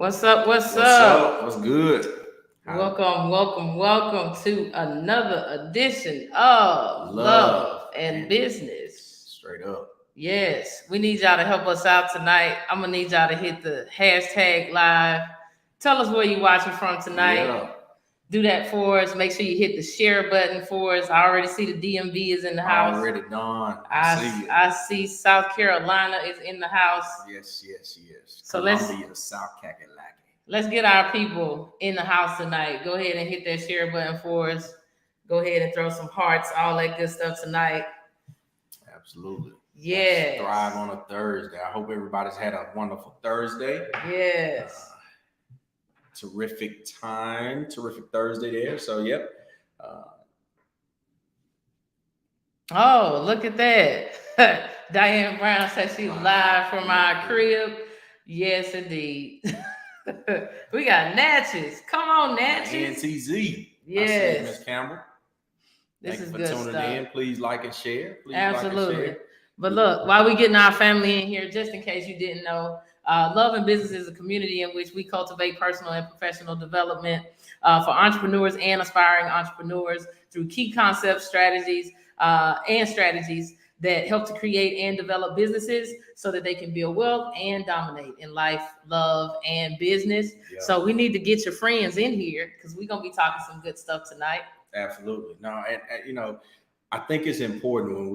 What's up? What's What's up? up? What's good? Welcome to another edition of Love Love and and Business. straight up. Yes, we need y'all to help us out tonight. I'm gonna need y'all to hit the hashtag live. Tell us where you're watching from tonight. Yeah. Do that for us. Make sure you hit the share button for us. I already see the DMV is in the house. Already done. I see you. I see South Carolina is in the house. Yes. So Columbia, South Kakalaki. let's get our people in the house tonight. Go ahead and hit that share button for us. Go ahead and throw some hearts, all that good stuff tonight. Absolutely. Yes. Thrive on a Thursday. I hope everybody's had a wonderful Thursday. Yes. Terrific Thursday there. So, yep. Oh, look at that. Diane Brown said she's live from our crib. Yes, indeed. We got Natchez. Come on, Natchez. NTZ. Yes. I see it, Ms. Campbell. This Thank is you good for tuning stuff. in. Please like and share. Absolutely. But look, while we getting our family in here, just in case you didn't know, Love and Business is a community in which we cultivate personal and professional development for entrepreneurs and aspiring entrepreneurs through key concepts, strategies that help to create and develop businesses so that they can build wealth and dominate in life, love, and business. Yeah. So we need to get your friends in here because we're going to be talking some good stuff tonight. Absolutely. No, and I think it's important when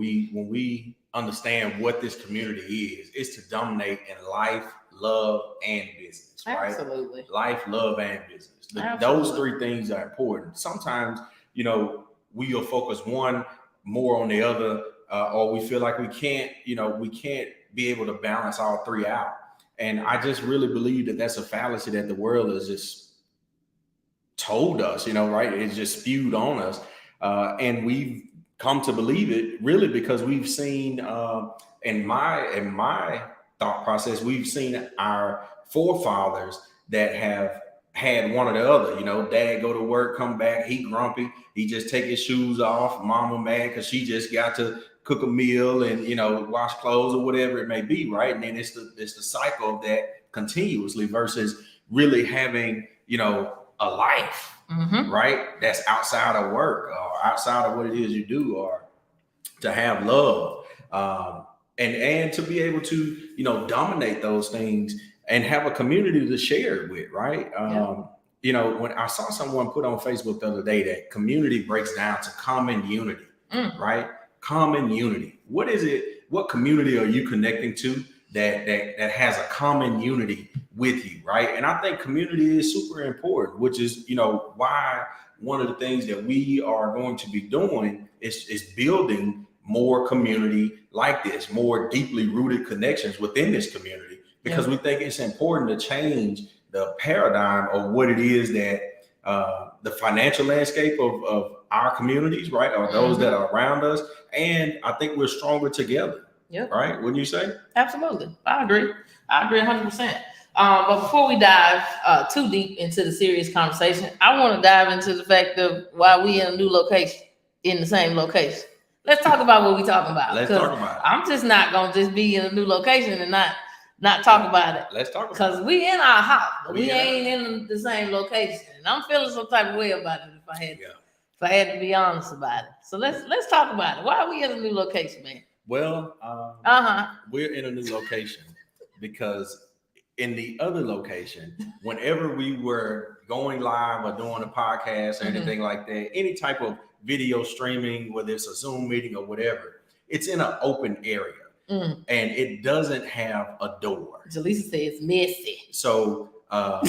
we understand what this community is to dominate in life, love, and business, right? Absolutely. Life, love, and business. Those three things are important. Sometimes, we will focus one more on the other, or we feel like we can't be able to balance all three out. And I just really believe that that's a fallacy that the world is just told us, right? It's just spewed on us. And we've come to believe it really because we've seen, in my thought process, we've seen our forefathers that have had one or the other. Dad go to work, come back, he grumpy, he just take his shoes off, mama mad because she just got to cook a meal and wash clothes or whatever it may be, right? And then it's the cycle of that continuously versus really having a life, right? That's outside of work or outside of what it is you do, or to have love, and to be able to dominate those things and have a community to share it with, right? When I saw someone put on Facebook the other day that community breaks down to common unity, right? Common unity. What is it? What community are you connecting to that has a common unity with you, right? And I think community is super important, which is why one of the things that we are going to be doing is building more community like this, more deeply rooted connections within this community, because we think it's important to change the paradigm of what it is that the financial landscape of our communities, right, or those that are around us. And I think we're stronger together. Yep. Right? Wouldn't you say? Absolutely. I agree 100%. But before we dive too deep into the serious conversation, I want to dive into the fact of why we in a new location, in the same location. Let's talk about what we're talking about. Let's talk about it. I'm just not going to just be in a new location and not talk about it. Let's talk about it. Because we in our house, but we ain't in the same location. And I'm feeling some type of way about it if I had to be honest about it. So let's talk about it. Why are we in a new location, man? Well, we're in a new location because in the other location, whenever we were going live or doing a podcast or anything like that, any type of video streaming, whether it's a Zoom meeting or whatever, it's in an open area and it doesn't have a door. Jaleesa says it's messy. So what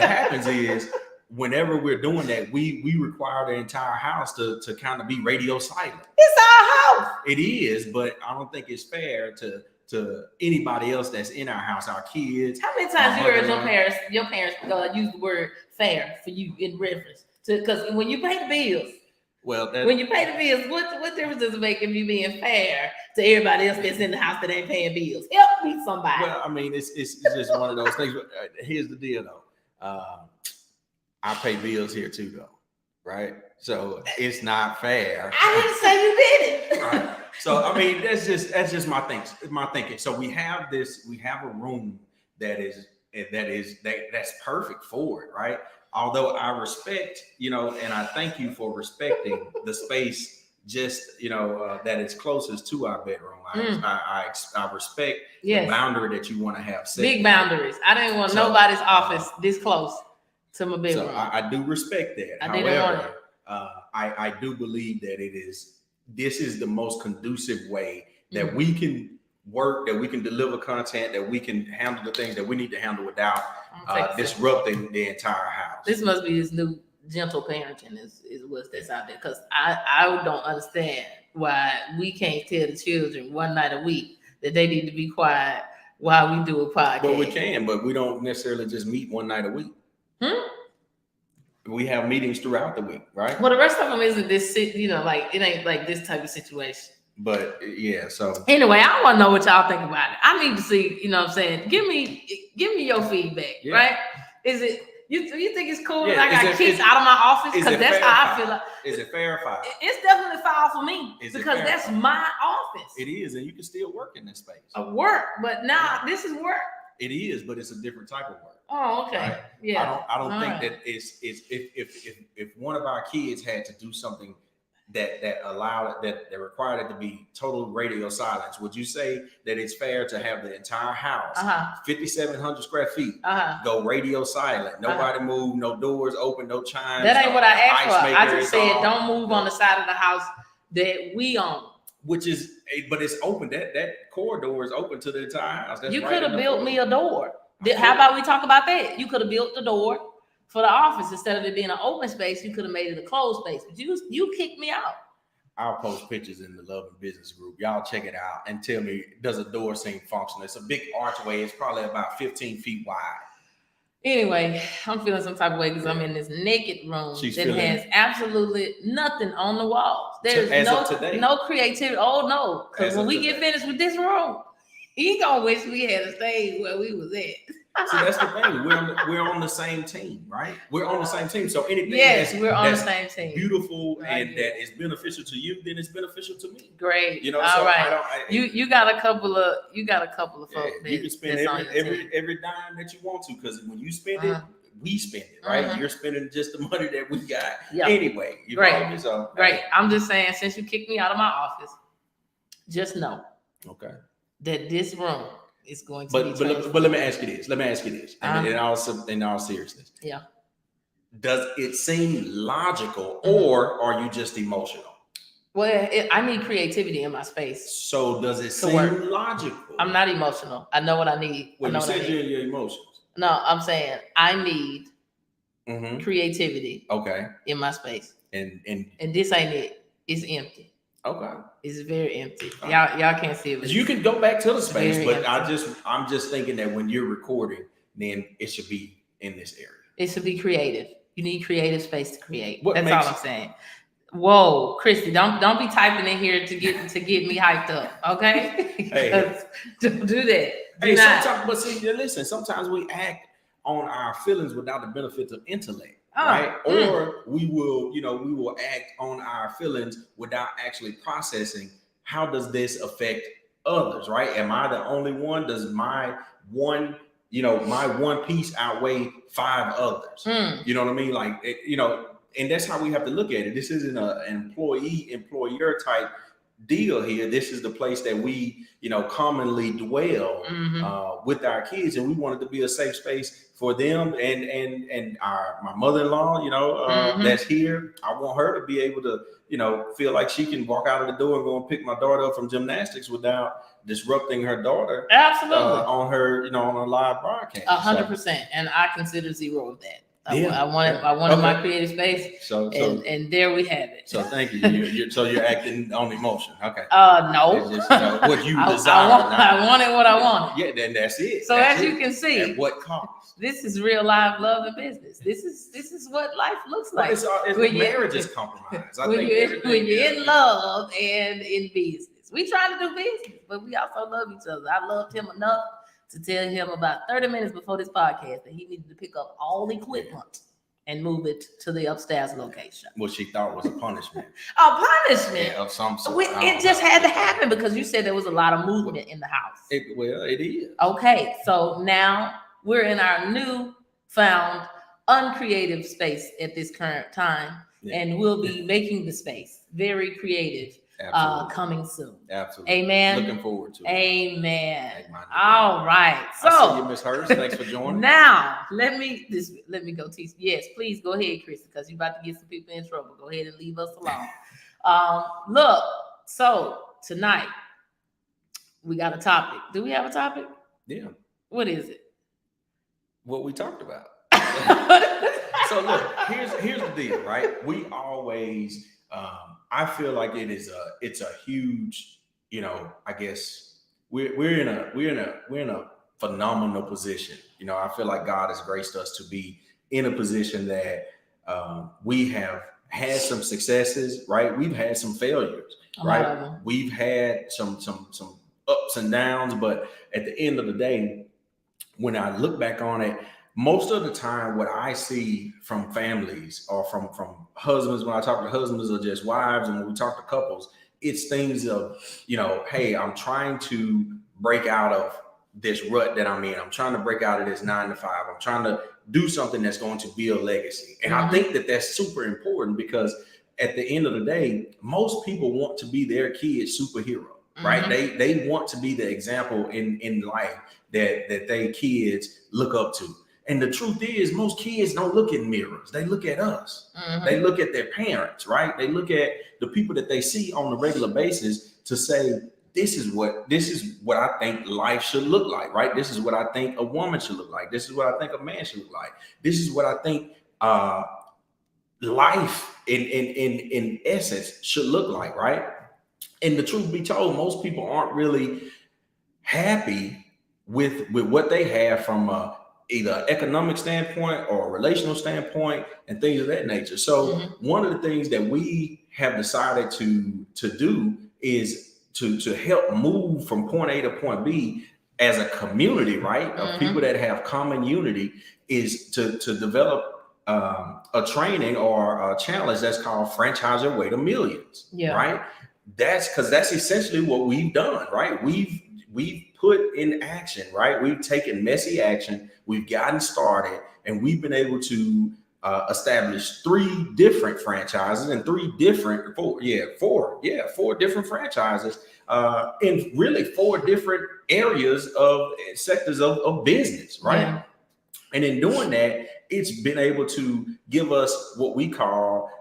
happens is, whenever we're doing that, we require the entire house to kind of be radio silent. It's our house. It is, but I don't think it's fair to anybody else that's in our house, our kids. How many times you heard your parents use the word fair for you in reference to? Because when you pay the bills, what difference does it make if you being fair to everybody else that's in the house that ain't paying bills? Help me, somebody. Well, I mean, it's just one of those things. But here's the deal, though. I pay bills here too, though, right? So it's not fair. I didn't say you did it. Right. So I mean, that's just my thinking. So we have a room that's perfect for it, right? Although I respect, and I thank you for respecting the space, just that is closest to our bedroom. I respect the boundary that you want to have set. Big boundaries. I didn't want nobody's office this close to my bedroom. So I do respect that. However, I do believe that this is the most conducive way that we can work, that we can deliver content, that we can handle the things that we need to handle without disrupting the entire house. This must be this new gentle parenting is what's that's out there, because I don't understand why we can't tell the children one night a week that they need to be quiet while we do a podcast. But we can, but we don't necessarily just meet one night a week. We have meetings throughout the week, right? Well, the rest of them isn't this, like it ain't like this type of situation. But yeah, so anyway, I want to know what y'all think about it. I need to see, what I'm saying. Give me your feedback, right? Is it you think it's cool that I got kicked out of my office? Because that's how I feel like. Is it fair or foul? It's definitely foul for me because that's my office. It is, and you can still work in this space. Work, but now this is work. It is, but it's a different type of work. Oh, okay. Right? Yeah. I don't think that it's if one of our kids had to do something that required it to be total radio silence, would you say that it's fair to have the entire house, 5,700 square feet, go radio silent? Nobody move, no doors open, no chimes. That ain't what I asked for. I just said don't move on the side of the house that we own. But it's open. That corridor is open to the entire house. That's you could have built me a door. How about we talk about that? You could have built the door for the office instead of it being an open space. You could have made it a closed space, but you kicked me out. I'll post pictures in the Love and Business group. Y'all check it out and tell me, does a door seem functional? It's a big archway. It's probably about 15 feet wide. Anyway, I'm feeling some type of way because I'm in this naked room that has absolutely nothing on the walls. There's no creativity. Oh no, because when we get finished with this room, he gonna wish we had stayed where we was at. See, that's the thing. We're on the same team, right? We're on the same team. So anything we're on the same team. Beautiful and that is beneficial to you, then it's beneficial to me. Great. All so right. You got a couple of folks. You can spend every dime that you want to, because when you spend it, we spend it, right? You're spending just the money that we got anyway. You know me? So great. I'm just saying, since you kicked me out of my office, just know that this room is going to be changed. But let me ask you this. In all seriousness. Yeah. Does it seem logical, or are you just emotional? Well, I need creativity in my space. So does it seem logical? I'm not emotional. I know what I need. Well, you said you're in your emotions. No, I'm saying I need creativity. In my space. And this ain't it. It's empty. Okay. It's very empty. Y'all can't see it. You can go back to the space, but I'm just thinking that when you're recording, then it should be in this area. It should be creative. You need creative space to create. That's all I'm saying. Whoa, Christy, don't be typing in here to get me hyped up, okay? Hey, don't do that. Listen, sometimes we act on our feelings without the benefit of intellect. Right? Or we will act on our feelings without actually processing, how does this affect others, right? Am I the only one? Does my one piece outweigh 5 others? You know what I mean? Like, and that's how we have to look at it. This isn't an employer type deal here. This is the place that we, commonly dwell with our kids, and we want it to be a safe space for them and my mother-in-law, that's here. I want her to be able to, feel like she can walk out of the door and go and pick my daughter up from gymnastics without disrupting her daughter. Absolutely. On her, on a live broadcast. 100%. And I consider 0 of that. I wanted my creative space. So and there we have it. So thank you. So you're acting on emotion. Okay. No. It's just, what you desire. I wanted what I wanted. Yeah, then that's it. So as you can see, at what cost? This is real live love and business. This is what life looks like. It's marriage is compromised. When you're in love and in business. We try to do business, but we also love each other. I loved him enough to tell him about 30 minutes before this podcast that he needed to pick up all equipment and move it to the upstairs location. What she thought was a punishment. A punishment of some sort. It just had to happen because you said there was a lot of movement in the house. It is. Okay, so now we're in our new found uncreative space at this current time, and we'll be making the space very creative. Coming soon. Absolutely. Amen. Looking forward to it. Amen. All right. So I see you, Ms. Hurst. Thanks for joining. Now let me go teach. Yes, please go ahead, Chris, because you're about to get some people in trouble. Go ahead and leave us alone. Look, so tonight we got a topic. Do we have a topic? Yeah. What is it? What we talked about. So look, here's the deal, right? We always I feel like it's a huge, I guess we're in a phenomenal position. I feel like God has graced us to be in a position that we have had some successes, right? We've had some failures, right? We've had some ups and downs, but at the end of the day, when I look back on it, most of the time, what I see from families or from husbands, when I talk to husbands or just wives, and when we talk to couples, it's things of, hey, I'm trying to break out of this rut that I'm in. I'm trying to break out of this 9 to 5. I'm trying to do something that's going to build legacy. And I think that that's super important because at the end of the day, most people want to be their kid's superhero, right? They want to be the example in life that they kids look up to. And the truth is, most kids don't look in mirrors. They look at us. They look at their parents, right? They look at the people that they see on a regular basis to say, this is what I think life should look like, right? This is what I think a woman should look like. This is what I think a man should look like. This is what I think life in essence should look like, right? And the truth be told, most people aren't really happy with what they have from either economic standpoint or a relational standpoint and things of that nature. So one of the things that we have decided to do is to help move from point A to point B as a community, right? Of people that have common unity, is to develop a training or a challenge that's called Franchise Your Way to Millions, right? That's because that's essentially what we've done, right? We've put in action, right? We've taken messy action. We've gotten started, and we've been able to establish 3 different franchises and 4 different franchises in really 4 different areas of sectors of business, right? Yeah. And in doing that, it's been able to give us what we call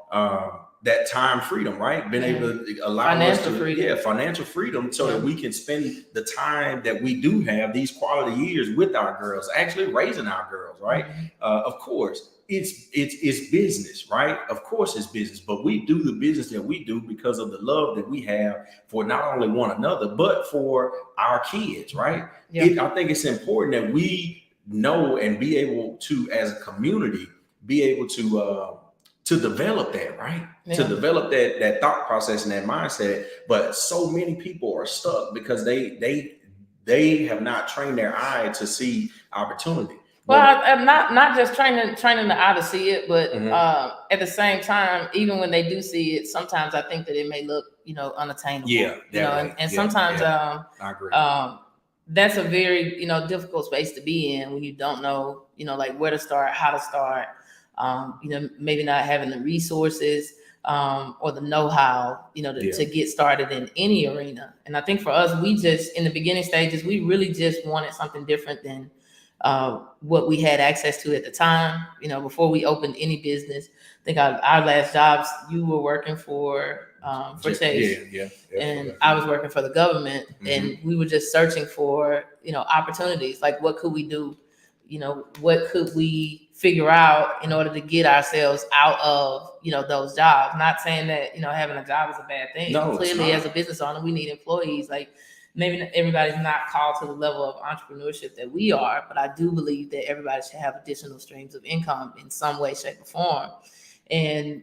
that time freedom, right? Been able to allow financial freedom so that we can spend the time that we do have, these quality years with our girls, actually raising our girls, right? Of course, it's business, right? Of course it's business, but we do the business that we do because of the love that we have for not only one another, but for our kids, right? I think it's important that we know and be able to, as a community, be able to develop that, right? To develop that thought process and that mindset. But so many people are stuck because they have not trained their eye to see opportunity. Well, I'm not just training the eye to see it, but at the same time, even when they do see it, sometimes I think that it may look, unattainable. Sometimes I agree. That's a very, difficult space to be in when you don't know, like where to start, how to start. Maybe not having the resources or the know-how, to get started in any arena. And I think for us, we just, in the beginning stages, we really just wanted something different than what we had access to at the time. Before we opened any business, I think our last jobs, you were working for Chase, and I was working for the government, and we were just searching for, opportunities. Like, what could we do? What could we figure out in order to get ourselves out of, those jobs? Not saying that, having a job is a bad thing. No, clearly, as a business owner, we need employees. Like, maybe everybody's not called to the level of entrepreneurship that we are, but I do believe that everybody should have additional streams of income in some way, shape, or form. And,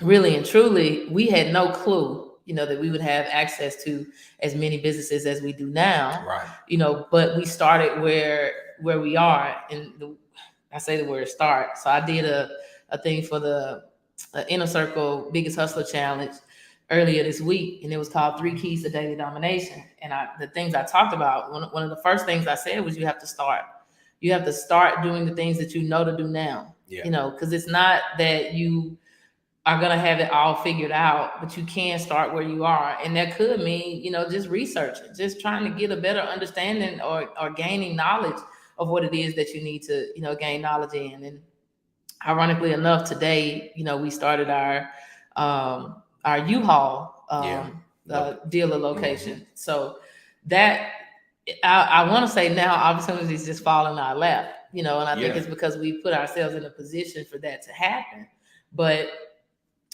really and truly, we had no clue, that we would have access to as many businesses as we do now. Right. But we started where we are. And I say the word start. So I did a thing for the Inner Circle Biggest Hustler Challenge earlier this week, and it was called 3 Keys to Daily Domination. And the things I talked about, one of the first things I said was you have to start. You have to start doing the things that you know to do now. Yeah. You know, because it's not that you are going to have it all figured out, but you can start where you are. And that could mean, you know, just researching, just trying to get a better understanding or gaining knowledge of what it is that you need to, you know, gain knowledge in. And ironically enough, today, you know, we started our U-Haul dealer location. Mm-hmm. So that I want to say now opportunities just fall in our lap, you know, and I think it's because we put ourselves in a position for that to happen. But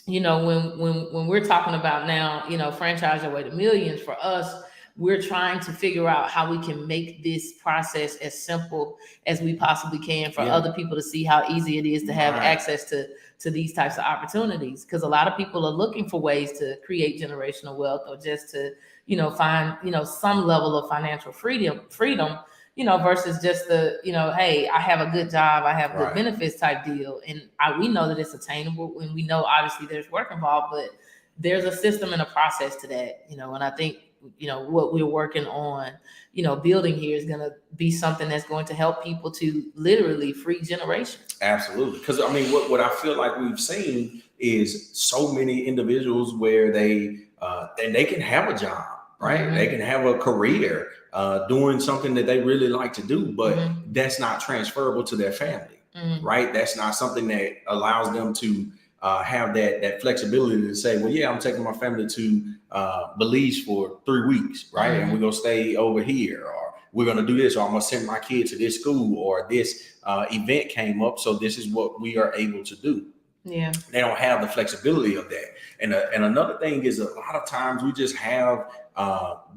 you know, when we're talking about now, you know, franchise your way to millions, for us, we're trying to figure out how we can make this process as simple as we possibly can for other people to see how easy it is to have access to these types of opportunities. Because a lot of people are looking for ways to create generational wealth, or just to, you know, find, you know, some level of financial freedom, you know, versus just the, you know, hey, I have a good job, I have good benefits type deal. And we know that it's attainable, and we know obviously there's work involved, but there's a system and a process to that, you know. And I think, you know, what we're working on, you know, building here is going to be something that's going to help people to literally free generations. Absolutely. Because I mean, what I feel like we've seen is so many individuals where they can have a job, right? Mm-hmm. They can have a career doing something that they really like to do, but that's not transferable to their family, right? That's not something that allows them to have that flexibility to say, well, yeah, I'm taking my family to Belize for 3 weeks, right? And we're going to stay over here, or we're going to do this, or I'm going to send my kid to this school, or this event came up, so this is what we are able to do. Yeah, they don't have the flexibility of that. And another thing is, a lot of times we just have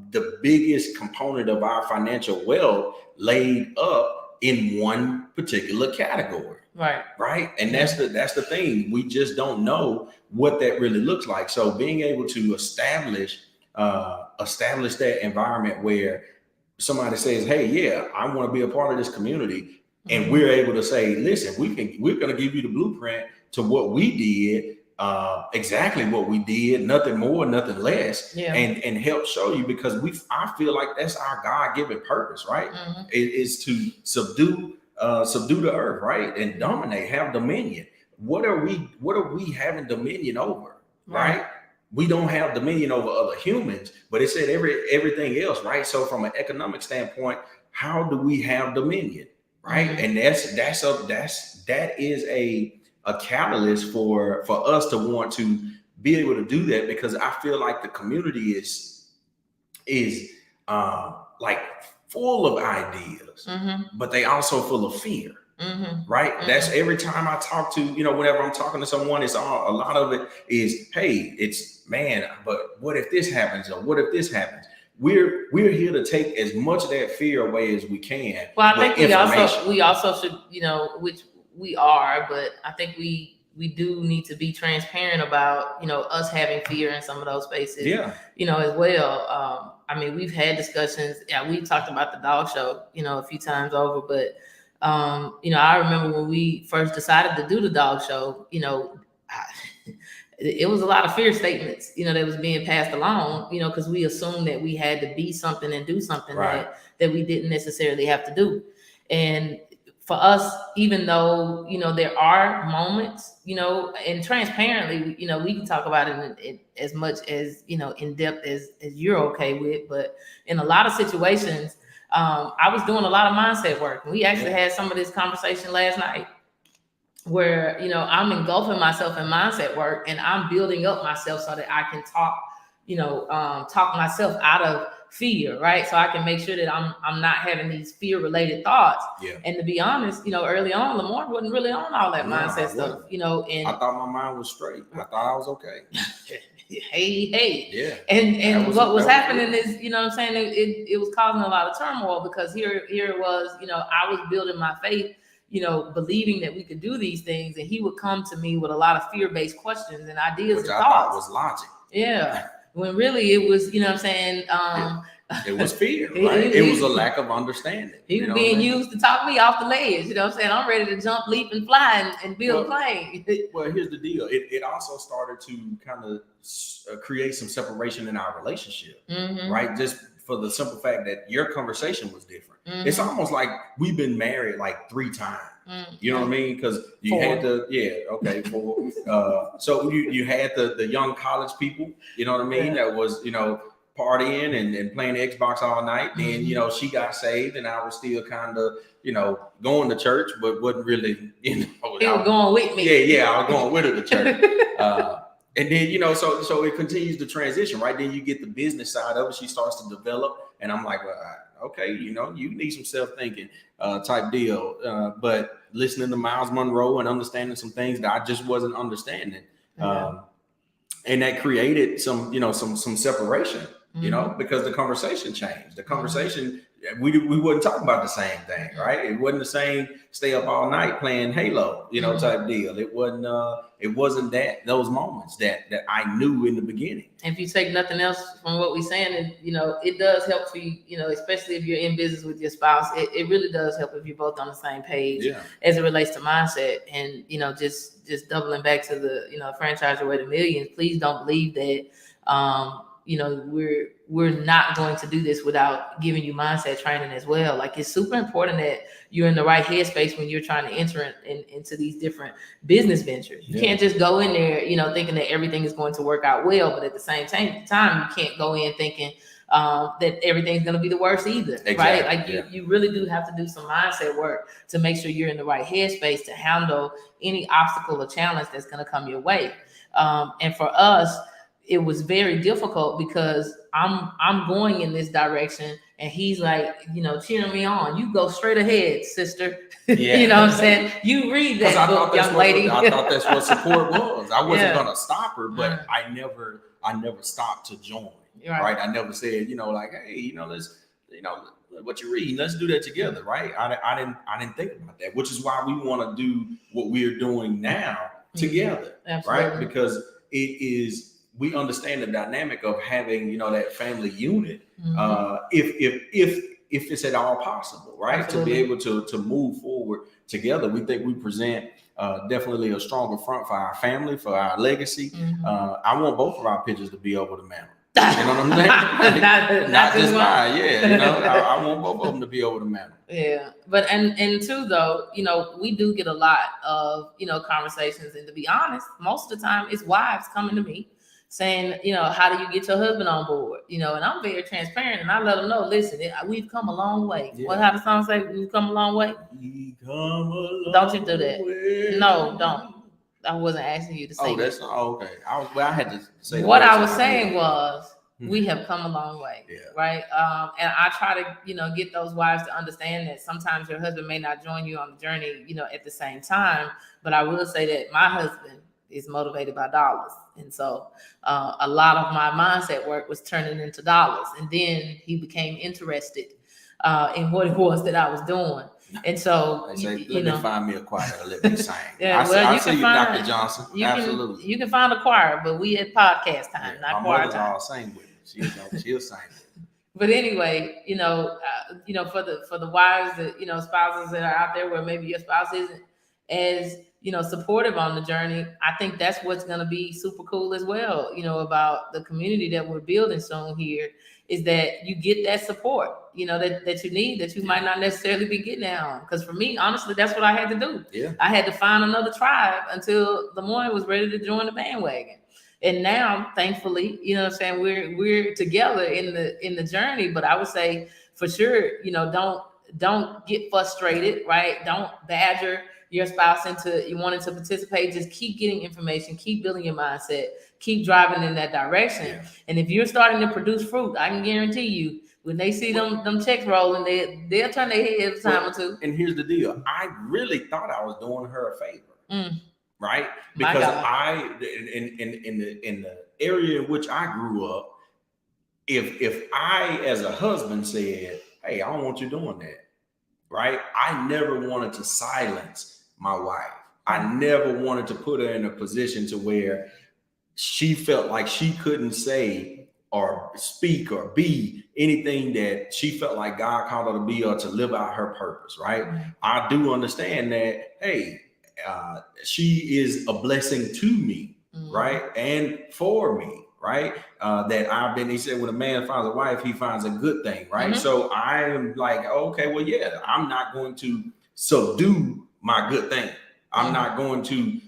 the biggest component of our financial wealth laid up in one particular category. Right. And that's the thing. We just don't know what that really looks like. So being able to establish that environment where somebody says, hey, yeah, I want to be a part of this community. And we're able to say, listen, we're going to give you the blueprint to what we did, exactly what we did, nothing more, nothing less, and help show you, because I feel like that's our God-given purpose, right? It is to subdue the earth, right? And dominate, have dominion. What are we having dominion over, right? We don't have dominion over other humans, but it said everything else, right? So from an economic standpoint, how do we have dominion, right? And that is a catalyst for us to want to be able to do that, because I feel like the community is like full of ideas, but they also full of fear, right? That's every time I talk to, you know, whenever I'm talking to someone, a lot of it is, hey, it's, man, but what if this happens, or what if this happens? We're here to take as much of that fear away as we can. Well, I think we also should, you know, which we are, but I think we do need to be transparent about, you know, us having fear in some of those spaces, you know, as well. I mean, we've had discussions. Yeah, we talked about the dog show, you know, a few times over, but you know, I remember when we first decided to do the dog show, you know, it was a lot of fear statements, you know, that was being passed along, you know, because we assumed that we had to be something and do something that we didn't necessarily have to do. And for us, even though, you know, there are moments, you know, and transparently, you know, we can talk about it in as much as, you know, in depth as you're okay with, but in a lot of situations, I was doing a lot of mindset work. We actually had some of this conversation last night, where, you know, I'm engulfing myself in mindset work, and I'm building up myself so that I can talk myself out of fear, right? So I can make sure that I'm not having these fear related thoughts. And to be honest, you know, early on, Lamar wasn't really on all that mindset stuff, you know, and I thought my mind was straight. I thought I was okay. Hey. And what was happening is, you know what I'm saying, it was causing a lot of turmoil, because here it was, you know, I was building my faith, you know, believing that we could do these things, and he would come to me with a lot of fear-based questions and ideas, which and thoughts. Thought was logic. When really it was, you know what I'm saying, It was fear, right? It was a lack of understanding. He was being used to talk me off the ledge. You know what I'm saying? I'm ready to jump, leap, and fly and build a plane. Well, here's the deal. It also started to kind of create some separation in our relationship, right? Just for the simple fact that your conversation was different. It's almost like we've been married like 3 times. You know what I mean? Because you had the 4. So you had the young college people. You know what I mean? That was partying and playing Xbox all night. Then she got saved, and I was still kind of going to church, but wasn't really He was going with me. Yeah, I was going with her to church. And then so it continues to transition, right? Then you get the business side of it. She starts to develop, and I'm like, well, okay, you need some self-thinking type deal. But listening to Miles Monroe and understanding some things that I just wasn't understanding, and that created some separation. Because the conversation changed. The conversation, we wasn't talking about the same thing, right? It wasn't the same stay up all night playing Halo, type deal. It wasn't those moments that I knew in the beginning. If you take nothing else from what we're saying, it does help for you, especially if you're in business with your spouse. It really does help if you're both on the same page as it relates to mindset. And, just doubling back to the, franchise your way to millions, please don't believe that, we're not going to do this without giving you mindset training as well. Like, it's super important that you're in the right headspace when you're trying to enter into these different business ventures. You can't just go in there, thinking that everything is going to work out well, but at the same time, you can't go in thinking that everything's going to be the worst either, right? Like you really do have to do some mindset work to make sure you're in the right headspace to handle any obstacle or challenge that's going to come your way. And for us, it was very difficult because I'm going in this direction, and he's like, cheering me on. You go straight ahead, sister. You know what I'm saying? You read that book, young lady. I thought that's what support was. I wasn't gonna stop her, but I never stopped to join. Right? I never said, like, hey, let's, what you read, let's do that together, right? I didn't think about that, which is why we want to do what we're doing now together, right? Because it is. We understand the dynamic of having, that family unit, if it's at all possible, right? Absolutely. To be able to move forward together. We think we present definitely a stronger front for our family, for our legacy. I want both of our pictures to be over the mantle. You know what I'm saying? not just mine, I want both of them to be over the mantle. Yeah, but and too though, we do get a lot of conversations, and to be honest, most of the time it's wives coming to me saying, how do you get your husband on board? And I'm very transparent, and I let them know, listen, we've come a long way. What, how the song say? We've come a long way. We come a long Don't you do that? way. No, don't. I wasn't asking you to say. Okay. I had to say. What I was saying was, we have come a long way, right? And I try to, get those wives to understand that sometimes your husband may not join you on the journey, at the same time. But I will say that my husband is motivated by dollars. And so a lot of my mindset work was turning into dollars. And then he became interested in what it was that I was doing. And so, let me find me a choir to let me sing. I see you, Dr. Johnson. Absolutely. You can find a choir, but we at podcast time, not choir time. I'll sing with me. She'll sing with me. But anyway, for the wives that, spouses that are out there where maybe your spouse isn't as, supportive on the journey, I think that's what's going to be super cool as well, about the community that we're building soon here, is that you get that support, that you need, that you might not necessarily be getting out. Because for me, honestly, that's what I had to do. Yeah. I had to find another tribe until the morning was ready to join the bandwagon. And now, thankfully, we're together in the journey. But I would say for sure, don't get frustrated, right? Don't badger your spouse into you wanting to participate. Just keep getting information, keep building your mindset, keep driving in that direction. Yeah. And if you're starting to produce fruit, I can guarantee you, when they see them checks rolling, they'll turn their head a time or two. And here's the deal: I really thought I was doing her a favor, right? Because in the area in which I grew up, if I as a husband said, "Hey, I don't want you doing that," right? I never wanted to silence my wife. I never wanted to put her in a position to where she felt like she couldn't say or speak or be anything that she felt like God called her to be or to live out her purpose, right? Mm-hmm. I do understand that, hey, she is a blessing to me, right? And for me, right? That I've been, he said, when a man finds a wife, he finds a good thing, right? Mm-hmm. So I am like, okay, well, yeah, I'm not going to subdue my good thing. I'm not going to,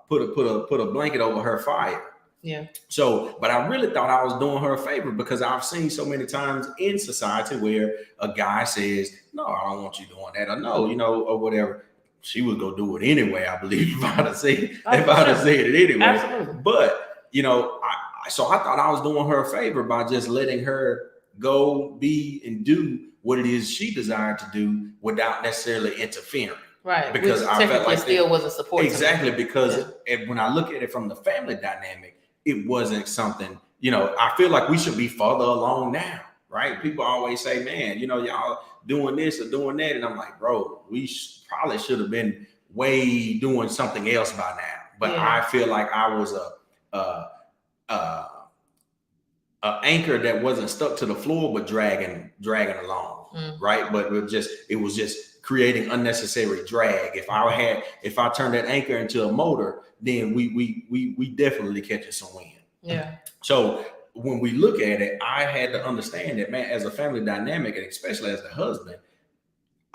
put a blanket over her fire. Yeah. So, but I really thought I was doing her a favor because I've seen so many times in society where a guy says, "No, I don't want you doing that," or "No," or whatever. She would go do it anyway. I believe if I'd have said it anyway. Absolutely. But so I thought I was doing her a favor by just letting her go, be, and do what it is she desired to do without necessarily interfering. Right. Because which I felt like still was a support. Exactly. Because when I look at it from the family dynamic, it wasn't something, I feel like we should be further along now, right? People always say, man, y'all doing this or doing that. And I'm like, bro, we probably should have been way doing something else by now. But I feel like I was a anchor that wasn't stuck to the floor, but dragging along, right? But it was just creating unnecessary drag. If I turned that anchor into a motor, then we definitely catching some wind. Yeah. So when we look at it, I had to understand that, man, as a family dynamic, and especially as the husband,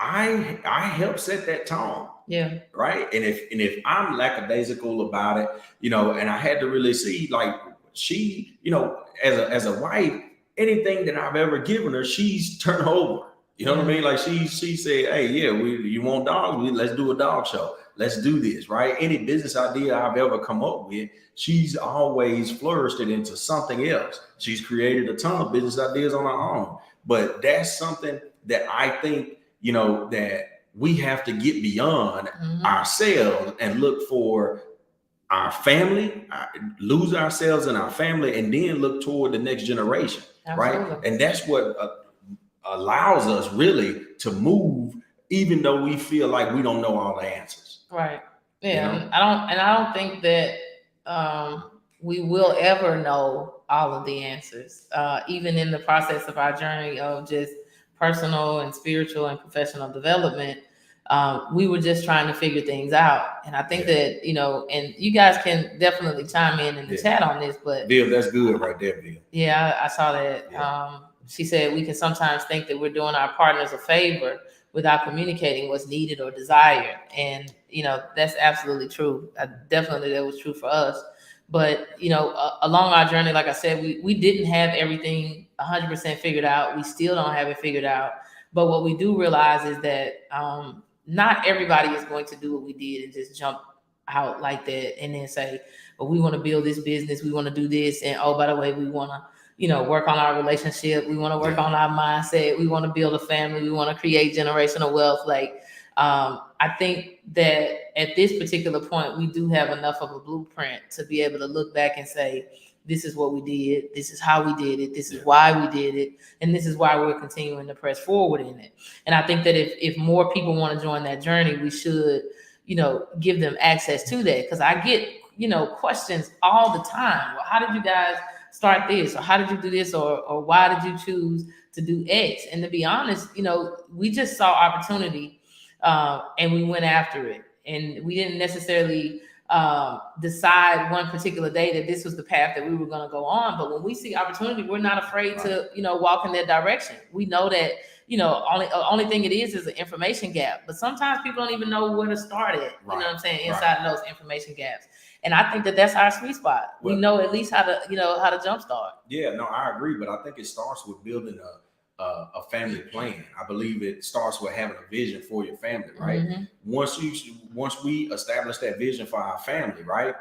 I help set that tone. Yeah. Right. And if I'm lackadaisical about it, and I had to really see, like, she, as a wife, anything that I've ever given her, she's turned over. You know what I mean? Like she said, hey, yeah, you want dogs? Let's do a dog show. Let's do this, right? Any business idea I've ever come up with, she's always flourished it into something else. She's created a ton of business ideas on her own. But that's something that I think, that we have to get beyond ourselves and look for our family, lose ourselves in our family, and then look toward the next generation. Absolutely. Right? And that's what allows us really to move, even though we feel like we don't know all the answers. Right. Yeah. I don't think that we will ever know all of the answers, even in the process of our journey of just personal and spiritual and professional development. We were just trying to figure things out. And I think that, and you guys can definitely chime in the chat on this, but Bill, that's good right there, Bill. Yeah, I saw that. Yeah. She said we can sometimes think that we're doing our partners a favor without communicating what's needed or desired. And, that's absolutely true. Definitely that was true for us. But, along our journey, like I said, we didn't have everything 100% figured out. We still don't have it figured out. But what we do realize is that not everybody is going to do what we did and just jump out like that and then say, well, we want to build this business. We want to do this. And, oh, by the way, we want to, work on our relationship. We want to work on our mindset. We want to build a family. We want to create generational wealth. Like, I think that at this particular point, we do have enough of a blueprint to be able to look back and say, this is what we did. This is how we did it. This is why we did it. And this is why we're continuing to press forward in it. And I think that if more people want to join that journey, we should, give them access to that. Because I get, questions all the time. Well, how did you guys start this? Or how did you do this? Or why did you choose to do X? And to be honest, we just saw opportunity and we went after it. And we didn't necessarily decide one particular day that this was the path that we were going to go on. But when we see opportunity, we're not afraid to, walk in that direction. We know that, only thing it is an information gap. But sometimes people don't even know where to start it. You know what I'm saying? Inside of those information gaps. And I think that that's our sweet spot. Well, we know at least how to jumpstart. Yeah, no, I agree. But I think it starts with building a family plan. I believe it starts with having a vision for your family, right? Mm-hmm. Once we establish that vision for our family, right,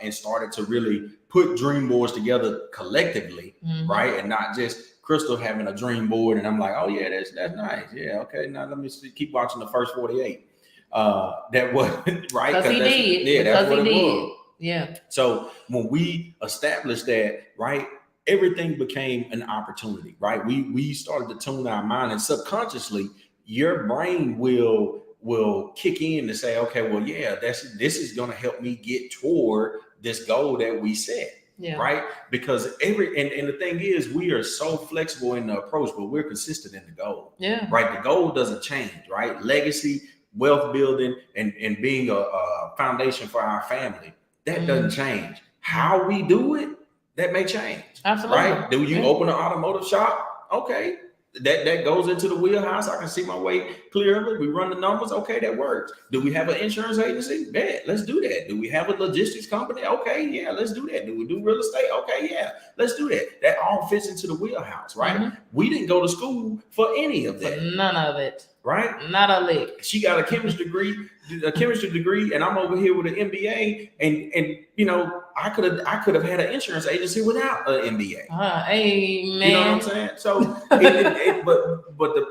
and started to really put dream boards together collectively, right, and not just Crystal having a dream board and I'm like, oh yeah, that's nice, yeah, okay, now let me keep watching the first 48. That was right because he did. Yeah, that's what it was. Yeah. So when we established that, right, everything became an opportunity, right? We started to tune our mind, and subconsciously, your brain will kick in to say, okay, well, yeah, this is going to help me get toward this goal that we set. right? Because and the thing is, we are so flexible in the approach, but we're consistent in the goal. Right? The goal doesn't change, right? Legacy, wealth building, and being a foundation for our family, that doesn't change. How we do it, that may change. Absolutely. Right? Do you open an automotive shop? Okay. That goes into the wheelhouse. I can see my way clearly. We run the numbers. Okay, that works. Do we have an insurance agency? Bet, let's do that. Do we have a logistics company? Okay, yeah, let's do that. Do we do real estate? Okay, yeah, let's do that. That all fits into the wheelhouse, right? We didn't go to school for any of that. None of it. Right? Not a lick. She got a chemistry degree, and I'm over here with an MBA, and you know, I could have had an insurance agency without an MBA. Amen. You know what I'm saying? So, but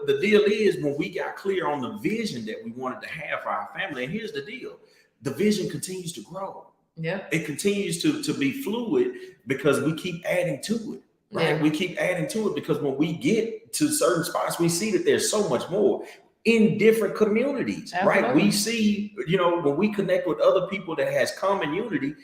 the deal is, when we got clear on the vision that we wanted to have for our family, and here's the deal: the vision continues to grow. Yeah, it continues to be fluid because we keep adding to it. Right? Yeah. We keep adding to it because when we get to certain spots, we see that there's so much more in different communities. Absolutely. Right? We see, you know, when we connect with other people that has common unity,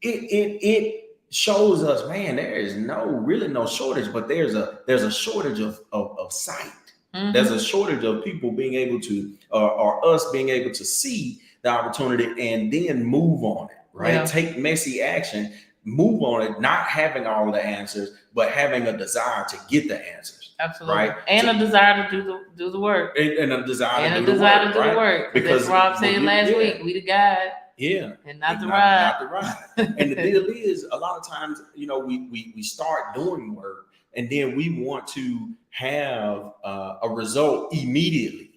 it shows us, man, there is really no shortage, but there's a shortage of sight. There's a shortage of people being able to, or us being able to see the opportunity and then move on it. Right? Yeah. Take messy action, move on it, not having all the answers, but having a desire to get the answers. Absolutely. Right. And a desire to do the work. And a desire to do the work. Because as Rob said last week, we the guide. Yeah. And not the ride. Not the ride. And the deal is, a lot of times, you know, we start doing work and then we want to have a result immediately.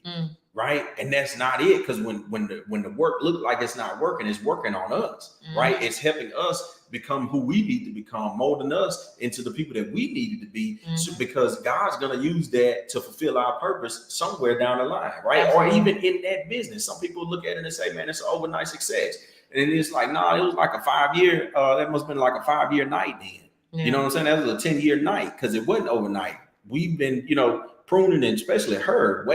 Right. And that's not it. Because when the work looks like it's not working, it's working on us. Right. It's helping us become who we need to become, molding us into the people that we needed to be. So, because God's going to use that to fulfill our purpose somewhere down the line. Right. Absolutely. Or even in that business. Some people look at it and say, man, it's an overnight success. And it's like, no, it was like a 5-year, that must have been like a 5-year night then. Yeah. You know what I'm saying? That was a 10-year night because it wasn't overnight. We've been, you know, pruning, and especially her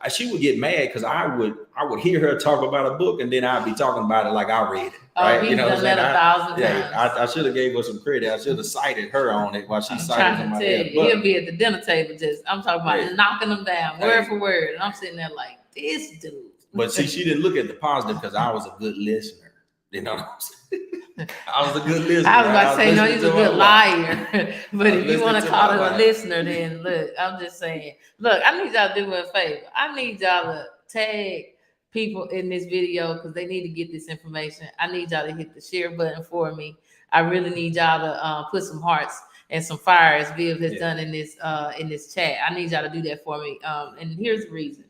she would get mad because I would hear her talk about a book and then I'd be talking about it like I read it. Right? You know what I'm saying? 1,000 times. I should have gave her some credit. I should have cited her on it while she cited somebody else. He'll be at the dinner table I'm talking about knocking them down word for word. And I'm sitting there like, this dude. But see, she didn't look at the positive because I was a good listener. You know what I'm saying? I was a good listener. I was about to say, no, he's a good liar. But if you want to call him a listener, then look, I'm just saying, look, I need y'all to do me a favor. I need y'all to tag people in this video because they need to get this information. I need y'all to hit the share button for me. I really need y'all to put some hearts and some fires Viv has done in this chat. I need y'all to do that for me. And here's the reason.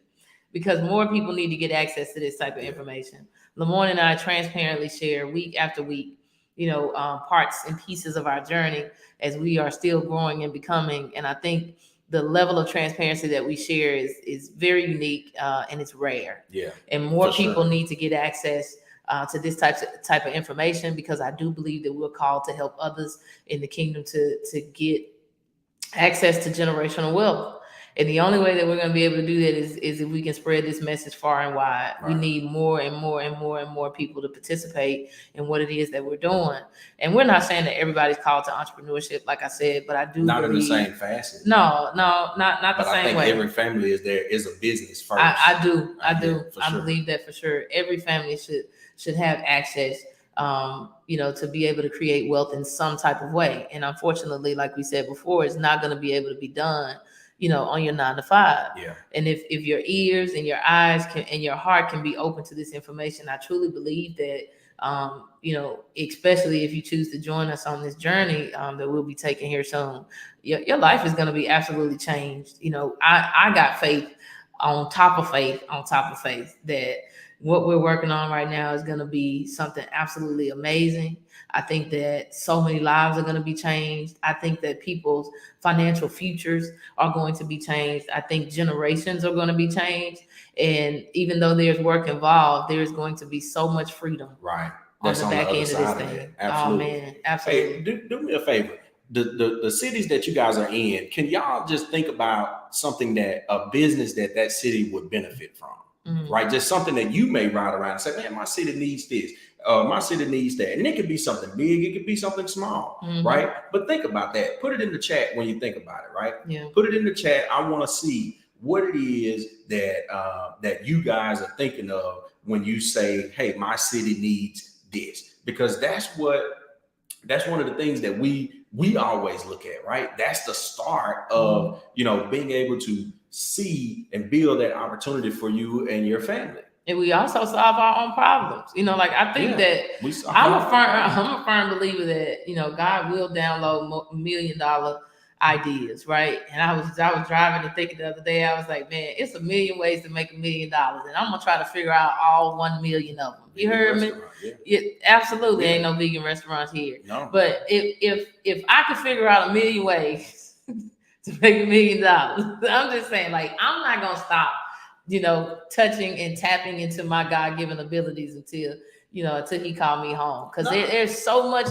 Because more people need to get access to this type of information. Lamorne and I transparently share week after week, you know, parts and pieces of our journey as we are still growing and becoming. And I think the level of transparency that we share is very unique and it's rare. Yeah. And more people need to get access to this type of information, because I do believe that we're called to help others in the kingdom to get access to generational wealth. And the only way that we're going to be able to do that is if we can spread this message far and wide. Right. We need more and more and more and more people to participate in what it is that we're doing. And we're not saying that everybody's called to entrepreneurship, like I said, but I do not believe, in the same facet. No, not the same way. Every family is a business first. I do. I believe that for sure. Every family should have access, you know, to be able to create wealth in some type of way. And unfortunately, like we said before, it's not going to be able to be done, you know, on your 9 to 5. Yeah. And if your ears and your eyes and your heart can be open to this information, I truly believe that, you know, especially if you choose to join us on this journey that we'll be taking here soon, your life is going to be absolutely changed. You know, I got faith on top of faith that what we're working on right now is going to be something absolutely amazing. I think that so many lives are going to be changed. I think that people's financial futures are going to be changed. I think generations are going to be changed. And even though there's work involved, there's going to be so much freedom. Right. That's on the back end of this thing. Absolutely. Oh, man. Absolutely. Hey, do me a favor. The cities that you guys are in, can y'all just think about something that a business that city would benefit from? Mm-hmm. Right, just something that you may ride around and say, man, my city needs this. My city needs that. And it could be something big, it could be something small, right? But think about that. Put it in the chat when you think about it, right? Yeah. Put it in the chat. I want to see what it is that you guys are thinking of when you say, hey, my city needs this. Because that's one of the things that we always look at, right? That's the start of, being able to see and build that opportunity for you and your family. And we also solve our own problems. I think that I'm a firm believer that, God will download $1 million ideas, right? And I was driving and thinking the other day, I was like, man, it's 1 million ways to make $1 million, and I'm gonna try to figure out all 1 million of them. You heard me? Yeah. Absolutely, ain't no vegan restaurants here. No. But if I could figure out 1 million ways to make $1 million, I'm just saying, like, I'm not gonna stop, touching and tapping into my God-given abilities until he called me home. Because there's so much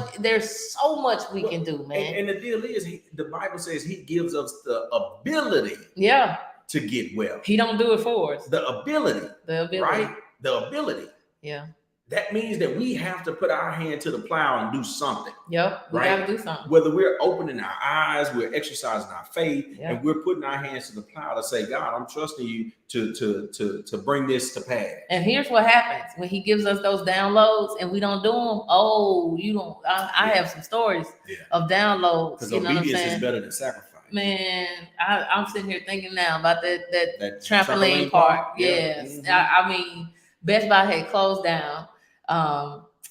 we can do, man. And the deal is, the Bible says he gives us the ability to get well. He don't do it for us. The ability. Right? The ability. Yeah. That means that we have to put our hand to the plow and do something. Yep, we got to do something. Whether we're opening our eyes, we're exercising our faith, and we're putting our hands to the plow to say, God, I'm trusting you to bring this to pass. And here's what happens when he gives us those downloads and we don't do them. Oh, you don't. I have some stories of downloads. Because obedience is better than sacrifice. Man, I'm sitting here thinking now about that trampoline park. Yes. Mm-hmm. I mean, Best Buy had closed down.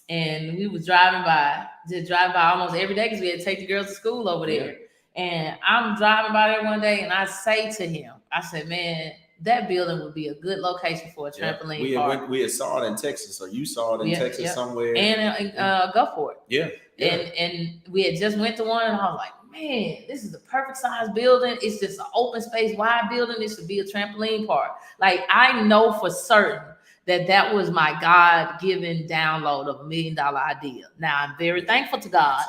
And we was driving by almost every day because we had to take the girls to school over there. And I'm driving by there one day and I say to him, I said, man, that building would be a good location for a trampoline park. We had saw it in Texas, or you saw it in Texas somewhere. And in Gulfport. Yeah. And we had just went to one and I was like, man, this is the perfect size building. It's just an open space, wide building. This should be a trampoline park. Like, I know for certain that was my God-given download of $1 million idea. Now, I'm very thankful to God.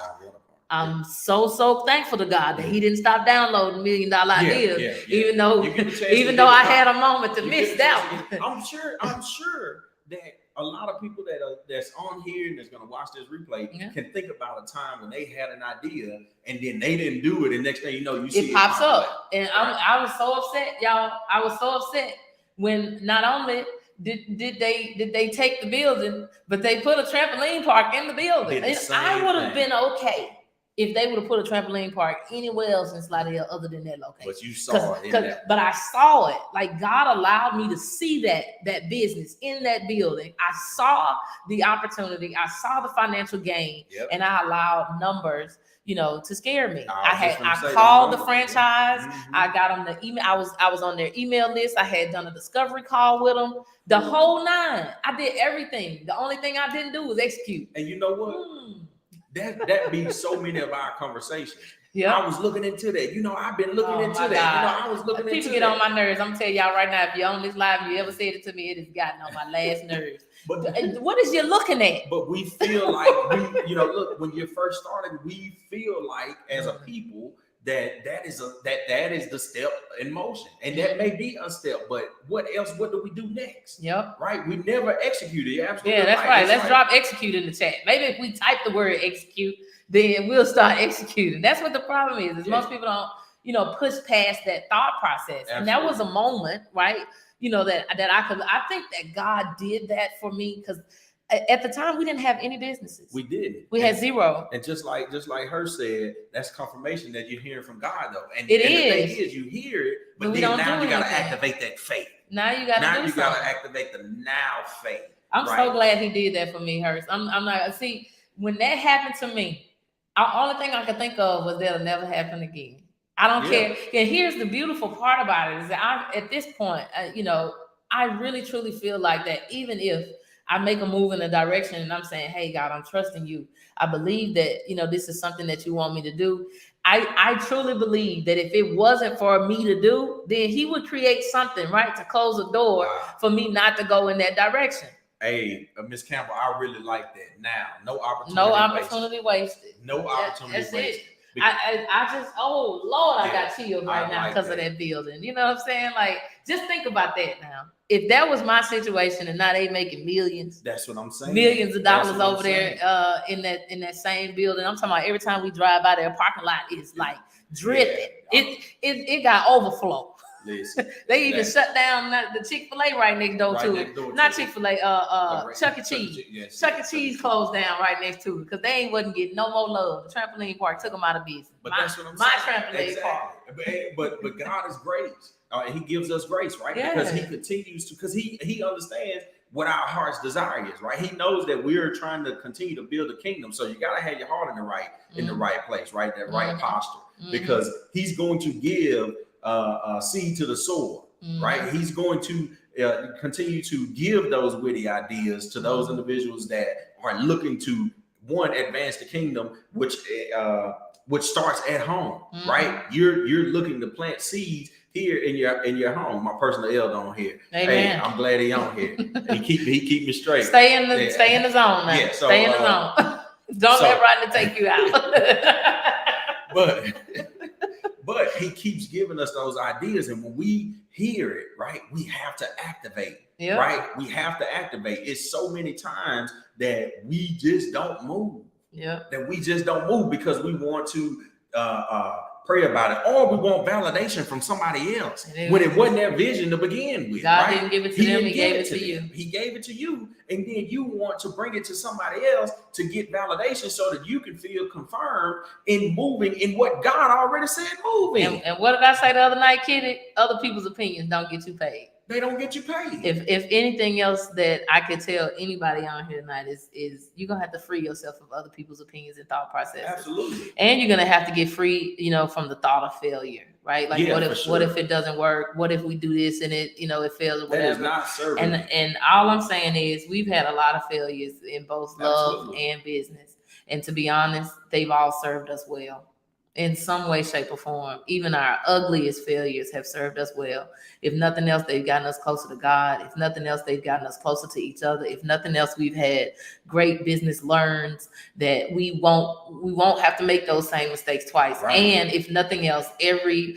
I'm so thankful to God that he didn't stop downloading $1 million ideas, even though I had a moment to miss that one. I'm sure that a lot of people that's on here and that's going to watch this replay can think about a time when they had an idea and then they didn't do it, and next thing you know, you see it pops up. And I was so upset, y'all. I was so upset when not only did they take the building, but they put a trampoline park in the building. And I would have been okay if they would have put a trampoline park anywhere else in Slidell other than that location. But you saw it. But I saw it. Like, God allowed me to see that business in that building. I saw the opportunity. I saw the financial gain, and I allowed numbers, to scare me. I called the franchise. Mm-hmm. I got on the email. I was on their email list. I had done a discovery call with them. The whole nine. I did everything. The only thing I didn't do was execute. And you know what? That be so many of our conversations. Yeah, I was looking into that. I've been looking into that. I was looking into that. People get on my nerves. I'm gonna tell y'all right now, if you're on this live, if you ever said it to me, it has gotten on my last nerves. But what is you looking at? But we feel like look, when you first started, we feel like as a people that is the step in motion, and that may be a step. But what else? What do we do next? Yep. Right. We never executed. Absolutely. Yeah, that's right. Let's drop execute in the chat. Maybe if we type the word execute, then we'll start executing. That's what the problem is most people don't, push past that thought process. Absolutely. And that was a moment, right? I think that God did that for me because at the time we didn't have any businesses. We didn't. We had zero. And just like her said, that's confirmation that you're hearing from God, though. And the thing is, you hear it, but then now you got to activate that faith. Now you got to activate the now faith. I'm so glad he did that for me, Hurst. I'm not. See, when that happened to me, the only thing I could think of was that'll never happen again. I don't care. And here's the beautiful part about it is that at this point, I really truly feel like that even if I make a move in a direction and I'm saying, hey, God, I'm trusting you. I believe that, this is something that you want me to do. I truly believe that if it wasn't for me to do, then he would create something, right, to close a door for me not to go in that direction. Hey, Ms. Campbell, I really like that. Now, no opportunity wasted. That's it. I just, oh Lord, I Yeah, got chills right now like because of that building. You know what I'm saying? Like, just think about that now. If that was my situation and now they making millions, that's what I'm saying. Millions of That's dollars what I'm over there saying. in that same building. I'm talking about every time we drive by their parking lot, it's like dripping. Yeah, It got overflow. listen, They even shut down the Chick-fil-A right next door to it. Not Chick-fil-A, Chuck E. Cheese. Yes, Chuck E. Cheese closed down right next to it because they wasn't getting no more love. The trampoline park took them out of business. But that's what I'm saying. My trampoline park. But God is grace. And he gives us grace, right? Yeah. Because he continues to, because he understands what our heart's desire is, right? He knows that we're trying to continue to build a kingdom. So you gotta have your heart in the right place, right? That right posture. Because he's going to give seed to the sower, right? He's going to continue to give those witty ideas to those individuals that are looking to advance the kingdom, which starts at home, right? You're looking to plant seeds here in your home. My personal elder on here. Amen. Hey, I'm glad he on here. He keep me straight. Stay in the zone now. Yeah, so, stay in the zone. Don't let Rodney take you out. But he keeps giving us those ideas, and when we hear it, right, we have to activate. Yep. Right? We have to activate. It's so many times that we just don't move. Yeah. That we just don't move because we want to pray about it, or we want validation from somebody else when it wasn't their vision to begin with. God didn't give it to them; He gave it to you. He gave it to you, and then you want to bring it to somebody else to get validation, so that you can feel confirmed in moving in what God already said moving. And what did I say the other night, Kitty? Other people's opinions don't get you paid. They don't get you paid. If anything else that I could tell anybody on here tonight is you're gonna have to free yourself of other people's opinions and thought processes. Absolutely. And you're gonna have to get free, from the thought of failure, right? Like what if it doesn't work? What if we do this and it fails or whatever? That is not serving. And all I'm saying is we've had a lot of failures in both love and business. And to be honest, they've all served us well. In some way, shape, or form. Even our ugliest failures have served us well. If nothing else, they've gotten us closer to God. If nothing else, they've gotten us closer to each other. If nothing else, we've had great business learns that we won't have to make those same mistakes twice. Right. And if nothing else, every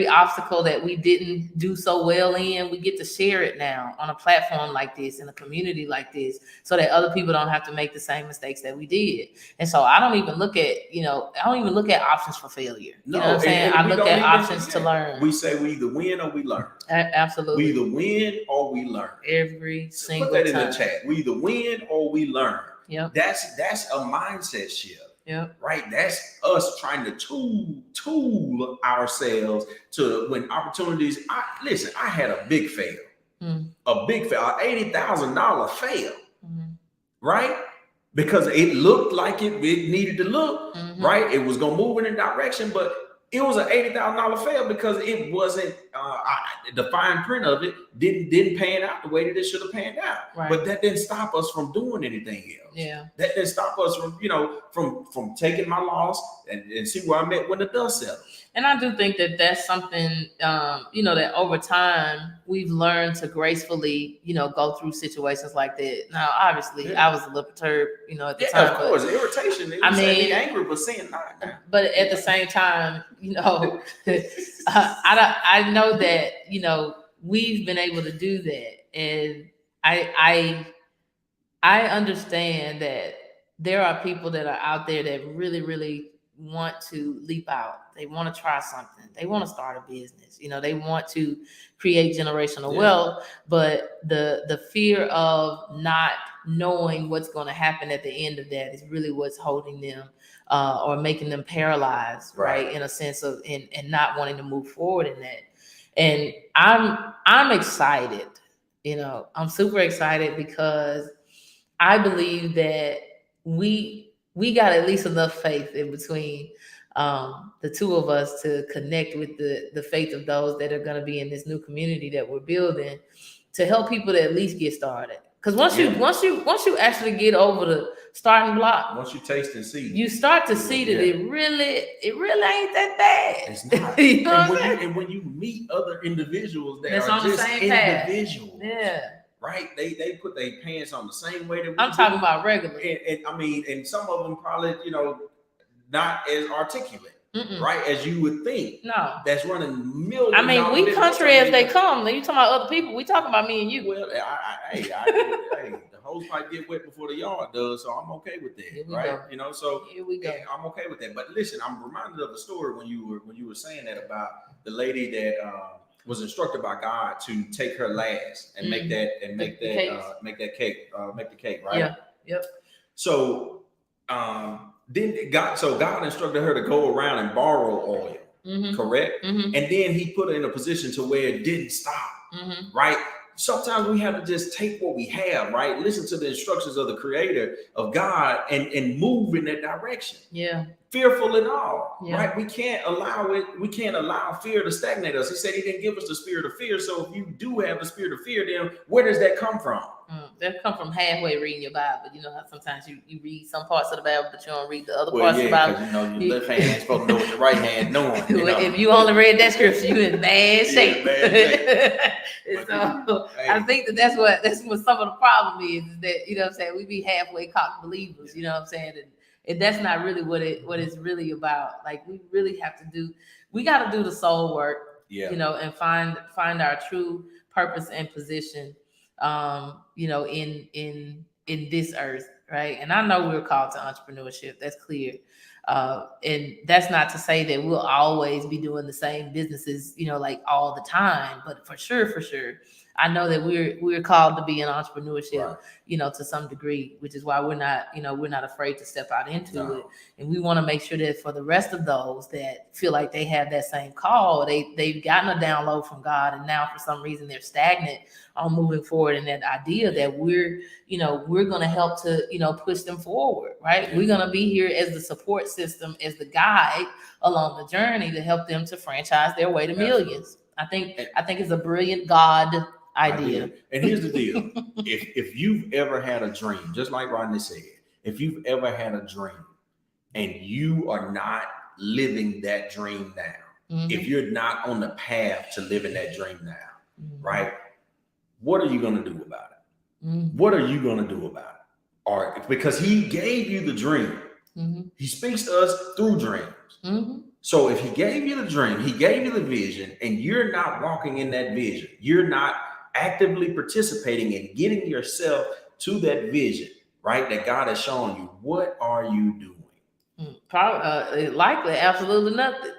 obstacle that we didn't do so well in, we get to share it now on a platform like this, in a community like this, so that other people don't have to make the same mistakes that we did. And so I don't even look at options for failure. You know what I'm saying? I look at options to learn. We say we either win or we learn. Absolutely. We either win or we learn. Every single time. Put that time. in the chat. We either win or we learn. Yep. That's a mindset shift. Yep. Right? That's us trying to tool ourselves to when opportunities. I had a big fail. A big fail, an $80,000 fail. Right? Because it looked like it needed to look, right? It was going to move in a direction, but it was an $80,000 fail because it wasn't, the fine print of it didn't pan out the way that it should have panned out. Right. But that didn't stop us from doing anything else. Yeah. That didn't stop us from taking my loss and see where I'm at when the dust settles. And I do think that that's something, that over time we've learned to gracefully, go through situations like that. Now, obviously, I was a little perturbed, at the time. Of course, irritation. Angry, but saying not. But at the same time, I know that, we've been able to do that. And I understand that there are people that are out there that really, really want to leap out. They want to try something. They want to start a business. They want to create generational wealth, but the fear of not knowing what's going to happen at the end of that is really what's holding them or making them paralyzed, right? In a sense of and not wanting to move forward in that. And I'm excited. I'm super excited because I believe that we got at least enough faith in between the two of us to connect with the faith of those that are going to be in this new community that we're building to help people to at least get started. Because once you actually get over the starting block, once you taste and see, you start to see that it really ain't that bad. It's not. And when you meet other individuals that are just individuals, right? They put their pants on the same way that we I'm talking about regular. And some of them probably, not as articulate. Right, as you would think. No, that's running millions. I mean, we country as they come. You talking about other people? We talking about me and you. Well, hey, the hose pipe get wet before the yard does, so I'm okay with that, right? You know, so here we go. I'm okay with that. But listen, I'm reminded of a story when you were saying that about the lady that was instructed by God to take her last and make the cake, right? Yeah. Yep. So God instructed her to go around and borrow oil, correct? And then he put her in a position to where it didn't stop, right? Sometimes we have to just take what we have, right? Listen to the instructions of the creator of God and move in that direction. Yeah. Fearful and all, right? We can't allow fear to stagnate us. He said he didn't give us the spirit of fear. So if you do have the spirit of fear, then where does that come from? That come from halfway reading your Bible. You know how sometimes you read some parts of the Bible, but you don't read the other parts of the Bible. You know, your left hand ain't supposed to know what your right hand doing. You know? If you only read that scripture, you in bad shape. So I think that's what some of the problem is that, you know what I'm saying, we be halfway cocked believers, you know what I'm saying? And that's not really what it's really about. Like, we really have to we got to do the soul work, you know, and find our true purpose and position, you know, in this earth, right? And I know we're called to entrepreneurship. That's clear. And that's not to say that we'll always be doing the same businesses, you know, like all the time, but for sure, I know that we're called to be in entrepreneurship, you know, to some degree, which is why we're not afraid to step out into it. And we want to make sure that for the rest of those that feel like they have that same call, they've gotten a download from God, and now for some reason they're stagnant on moving forward in that idea, that we're going to help to, you know, push them forward, right? We're going to be here as the support system, as the guide along the journey to help them to franchise their way to millions. I think it's a brilliant God idea. And here's the deal. if you've ever had a dream, just like Rodney said, if you've ever had a dream and you are not living that dream now, if you're not on the path to living that dream now, right? What are you going to do about it? What are you going to do about it? Or because he gave you the dream, he speaks to us through dreams. So if he gave you the dream, he gave you the vision, and you're not walking in that vision, you're not actively participating in getting yourself to that vision, right, that God has shown you, what are you doing? Probably, likely, absolutely nothing.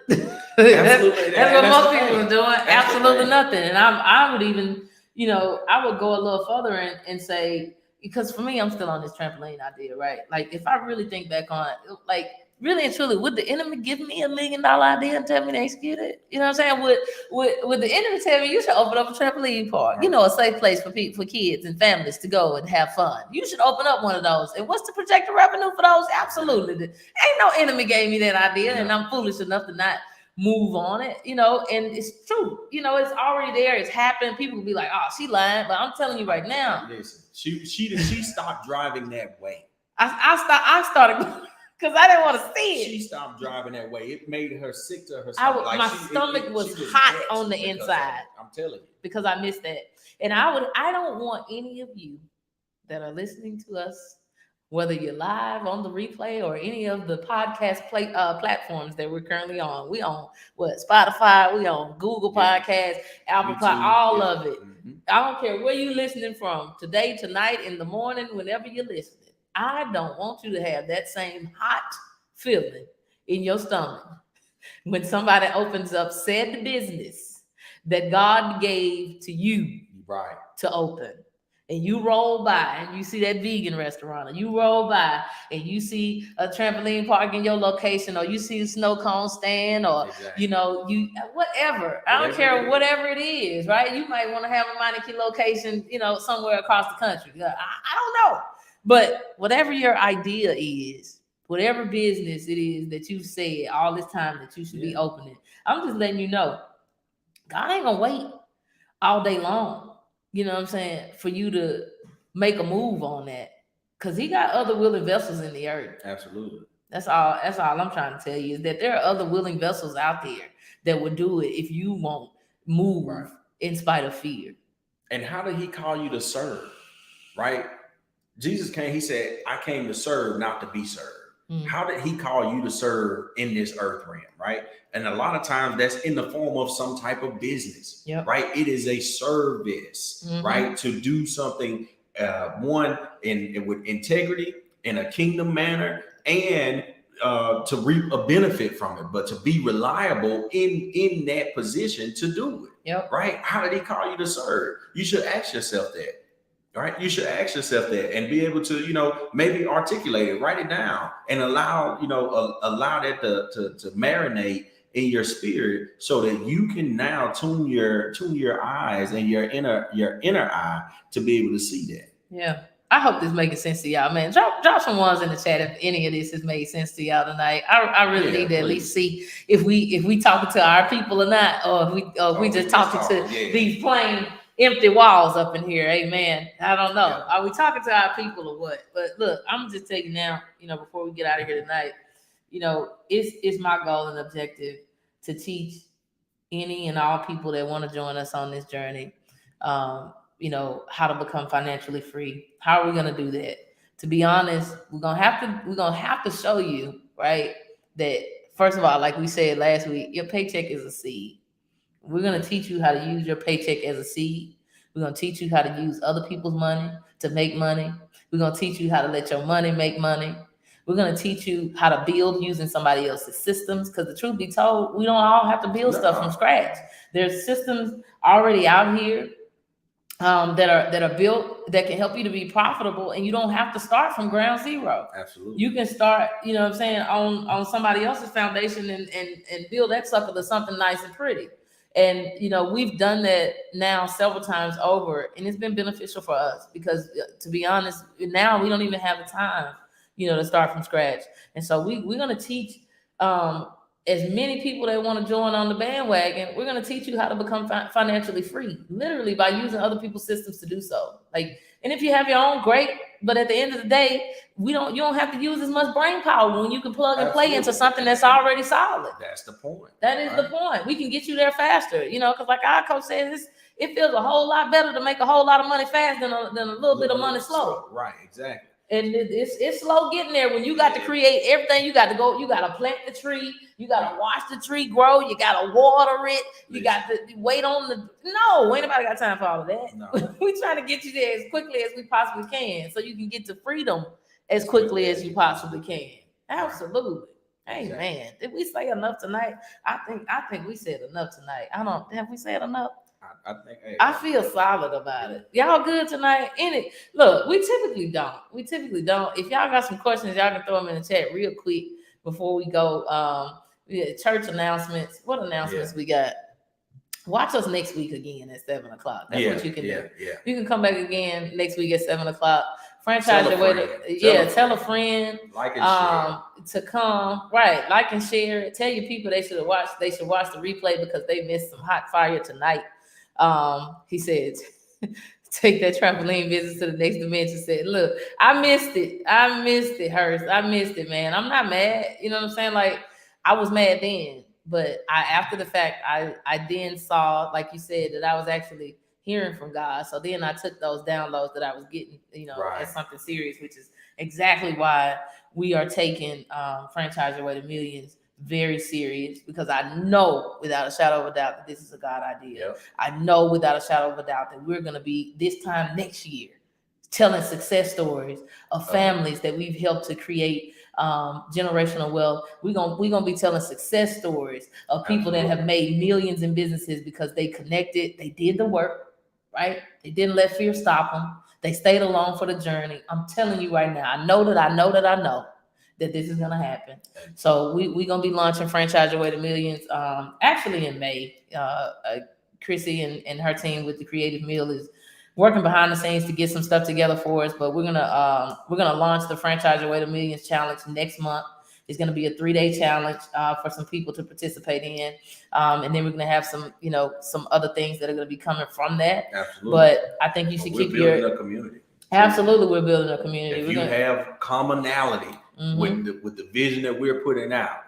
That's what most people are doing. Absolutely nothing. And I would even, you know, I would go a little further and say, because for me, I'm still on this trampoline idea, right? Like, if I really think back on it, like, really and truly, would the enemy give me $1 million idea and tell me to execute it? You know what I'm saying? Would the enemy tell me you should open up a trampoline park? You know, a safe place for kids and families to go and have fun. You should open up one of those. And what's the projected revenue for those? Absolutely. Ain't no enemy gave me that idea, and I'm foolish enough to not move on it, you know, and it's true. You know, it's already there. It's happened. People will be like, oh, she lying. But I'm telling you right now. Listen, she stopped driving that way. I started because I didn't want to see it. She stopped driving that way. It made her sick to her stomach. My stomach was hot on the inside. I'm telling you. Because I missed that. And I don't want any of you that are listening to us, whether you're live on the replay or any of the podcast platforms that we're currently on. We on Spotify, we on Google Podcasts, Apple Podcast, all of it. I don't care where you're listening from, today, tonight, in the morning, whenever you're listening. I don't want you to have that same hot feeling in your stomach when somebody opens up said business that God gave to you to open. And you roll by and you see that vegan restaurant, or you roll by and you see a trampoline park in your location, or you see a snow cone stand, or you know, whatever. I don't care whatever it is, right? You might want to have a Meineke location, you know, somewhere across the country. I don't know. But whatever your idea is, whatever business it is that you said all this time that you should be opening, I'm just letting you know, God ain't gonna wait all day long, you know what I'm saying, for you to make a move on that. Because he got other willing vessels in the earth. Absolutely. That's all I'm trying to tell you, is that there are other willing vessels out there that will do it if you won't move in spite of fear. And how did he call you to serve? Right? Jesus came, he said, I came to serve, not to be served. How did he call you to serve in this earth realm, right? And a lot of times that's in the form of some type of business, right? It is a service, right? To do something, one, with integrity, in a kingdom manner, and to reap a benefit from it, but to be reliable in that position to do it, right? How did he call you to serve? You should ask yourself that. Right, you should ask yourself that and be able to, maybe articulate it, write it down, and allow that to marinate in your spirit, so that you can now tune your eyes and your inner eye to be able to see that. Yeah. I hope this making sense to y'all, man. Drop some ones in the chat if any of this has made sense to y'all tonight. I really need to at least see if we talking to our people or not, or if we just talking to these plain empty walls up in here. Amen. I don't know. Yeah. Are we talking to our people or what? But look, I'm just taking now, before we get out of here tonight, it's my goal and objective to teach any and all people that want to join us on this journey, how to become financially free. How are we going to do that? To be honest, we're going to have to show you, right, that first of all, like we said last week, your paycheck is a seed. We're going to teach you how to use your paycheck as a seed. We're going to teach you how to use other people's money to make money. We're going to teach you how to let your money make money. We're going to teach you how to build using somebody else's systems, because the truth be told, we don't all have to build stuff from scratch. There's systems already out here that are built that can help you to be profitable, and you don't have to start from ground zero. Absolutely. You can start, on somebody else's foundation and build that sucker to something nice and pretty. And, we've done that now several times over, and it's been beneficial for us because, to be honest, now we don't even have the time, to start from scratch. And so we're going to teach as many people that want to join on the bandwagon. We're going to teach you how to become financially free, literally by using other people's systems to do so. And if you have your own, great. But at the end of the day, you don't have to use as much brain power when you can plug and play into something that's already solid. That's the point. That is the point. We can get you there faster, because like our coach says, it feels a whole lot better to make a whole lot of money fast than a little bit of money slow. Right, exactly. And it's slow getting there when you got to create everything. You got to plant the tree. You got to watch the tree grow. You got to water it. You got to wait on no, ain't nobody got time for all of that. No. We trying to get you there as quickly as we possibly can, so you can get to freedom as quickly as you possibly can. Absolutely. Hey, man, did we say enough tonight? I think we said enough tonight. Have we said enough? I think I feel solid about it. Y'all good tonight? Look, we typically don't. If y'all got some questions, y'all can throw them in the chat real quick before we go. Church announcements. What announcements we got? Watch us next week again at 7:00. That's what you can do. Yeah. You can come back again next week at 7:00. Franchise your way to tell a friend, like and share. To come, right? Like and share. Tell your people they should watch the replay because they missed some hot fire tonight. He said, take that trampoline business to the next dimension. Said, look, I missed it, Hurst. I missed it, man. I'm not mad. You know what I'm saying? Like, I was mad then, but after the fact, I then saw, like you said, that I was actually hearing from God. So then I took those downloads that I was getting, as something serious, which is exactly why we are taking Franchise Your Way to Millions very serious, because I know without a shadow of a doubt that this is a God idea. Yep. I know without a shadow of a doubt that we're going to be this time next year telling success stories of families that we've helped to create generational wealth. We're gonna be telling success stories of people that have made millions in businesses because they connected, they did the work, right? They didn't let fear stop them. They stayed along for the journey. I'm telling you right now, I know that this is going to happen. So we're going to be launching Franchise Your Way to Millions actually in May. Chrissy and her team with the Creative Meal is working behind the scenes to get some stuff together for us, but we're going to launch the Franchise Your Way to Millions challenge next month. It's going to be a 3-day challenge for some people to participate in. And then we're going to have some other things that are going to be coming from that. Absolutely. But I think you should keep building a community. Absolutely, we're building a community. If you have commonality with the vision that we're putting out,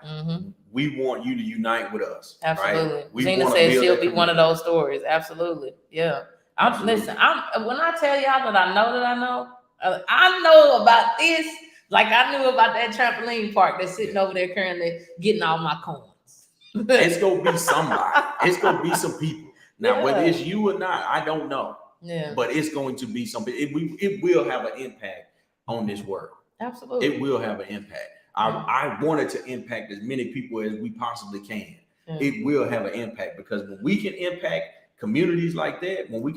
we want you to unite with us. Absolutely. Right? Gina says she'll be one of those stories. Absolutely. Yeah. Listen, when I tell y'all that I know I know about this Like I knew about that trampoline park that's sitting over there currently getting all my coins. It's gonna be somebody. It's gonna be some people. Now, whether it's you or not, I don't know. Yeah. But it's going to be something. It will have an impact on this world. Absolutely. It will have an impact. I wanted to impact as many people as we possibly can. It will have an impact because when we can impact communities like that, when we